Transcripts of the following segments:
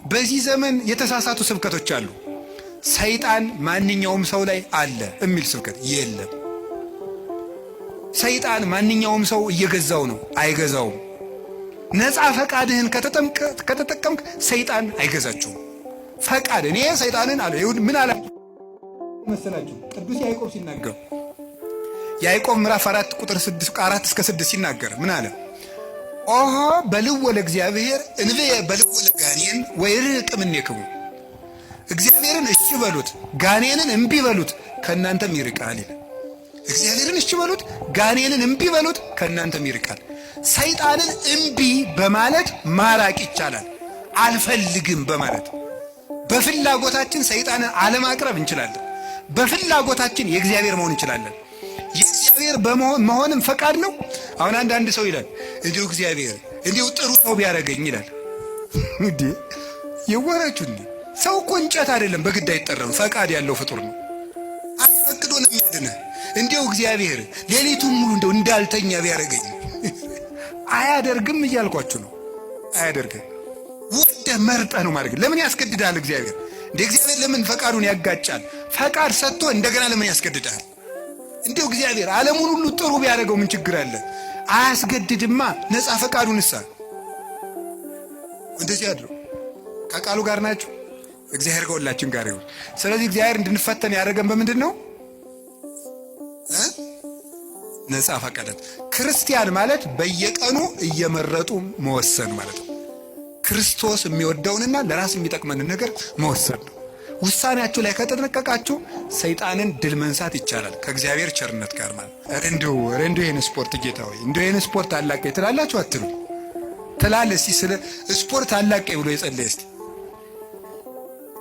በዚህ ዘመን የተሳሳቱ ስብከቶች አሉ። ሰይጣን ማንኛውም ሰው ላይ አለ የሚል ስብከት የለም። ሰይጣን ማንኛውም ሰው እየገዛው ነው፣ አይገዛውም። ነፃ ፈቃድህን ከተጠቀምክ ሰይጣን አይገዛችሁም። ፈቃድ እኔ ሰይጣንን አለ ይሁን ምን አለ መሰላችሁ? ቅዱስ ያዕቆብ ሲናገር ያዕቆብ ምዕራፍ 4 ቁጥር 4 እስከ 6 ሲናገር ምን አለ? ኦሆ በልዎ ለእግዚአብሔር እንብየ በልዎ ለጋኔን ወይርቅ እምኔክሙ። እግዚአብሔርን እሺ በሉት ጋኔንን እምቢ በሉት ከእናንተም ይርቃል ይላል። እግዚአብሔርን እሺ በሉት ጋኔንን እምቢ በሉት ከእናንተም ይርቃል። ሰይጣንን እምቢ በማለት ማራቅ ይቻላል። አልፈልግም በማለት በፍላጎታችን ሰይጣንን አለማቅረብ እንችላለን። በፍላጎታችን የእግዚአብሔር መሆን እንችላለን። የእግዚአብሔር መሆንም ፈቃድ ነው። አሁን አንድ ሰው ይላል እንዲሁ እግዚአብሔር እንዲሁ ጥሩ ሰው ቢያደርገኝ ይላል። እንዴ የወራችሁ እንዴ ሰው እኮ እንጨት አይደለም፣ በግድ አይጠራም። ፈቃድ ያለው ፍጡር ነው። አስፈቅዶ ነው የሚያድነህ። እንዲሁ እግዚአብሔር ሌሊቱን ሙሉ እንደው እንዳልተኛ ቢያደርገኝ አያደርግም እያልኳችሁ ነው። አያደርግም። ወደ መርጠ ነው ማድረግ። ለምን ያስገድዳል እግዚአብሔር? እንደ እግዚአብሔር ለምን ፈቃዱን ያጋጫል? ፈቃድ ሰጥቶ እንደገና ለምን ያስገድዳል? እንዲሁ እግዚአብሔር ዓለሙን ሁሉ ጥሩ ቢያደርገው ምን ችግር አለ? አያስገድድማ። ነፃ ፈቃዱንሳ እንደዚህ አድሮ ከቃሉ ጋር ናችሁ። እግዚአብሔር ከሁላችን ጋር ይሁን። ስለዚህ እግዚአብሔር እንድንፈተን ያደረገን በምንድን ነው? ነፃ ፈቃድ። ክርስቲያን ማለት በየቀኑ እየመረጡ መወሰን ማለት ነው። ክርስቶስ የሚወደውንና ለራስ የሚጠቅመንን ነገር መወሰን ነው። ውሳኔያችሁ ላይ ከተጠነቀቃችሁ ሰይጣንን ድል መንሳት ይቻላል ከእግዚአብሔር ቸርነት ጋር ማለት ነው። እንዲሁ ይህን ስፖርት ጌታ ሆይ እንዲሁ ይህን ስፖርት አላቀኝ ትላላችሁ አትሉ? ትላለህ። እስኪ ስለ ስፖርት አላቀኝ ብሎ የጸለየ እስኪ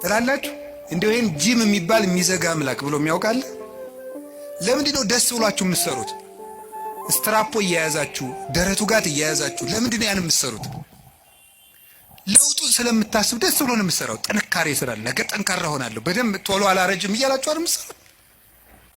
ትላላችሁ? እንዲሁ ይህን ጂም የሚባል የሚዘጋ አምላክ ብሎ የሚያውቃለ? ለምንድን ነው ደስ ብሏችሁ የምትሰሩት? ስትራፖ እየያዛችሁ ደረቱ ጋር እየያዛችሁ ለምንድን ነው ያን የምትሰሩት? ለውጡን ስለምታስብ ደስ ብሎ ነው የምትሰራው። ጥንካሬ ስላለ ነገ ጠንካራ ሆናለሁ በደንብ ቶሎ አላረጅም እያላችሁ አይደል የምትሰሩት?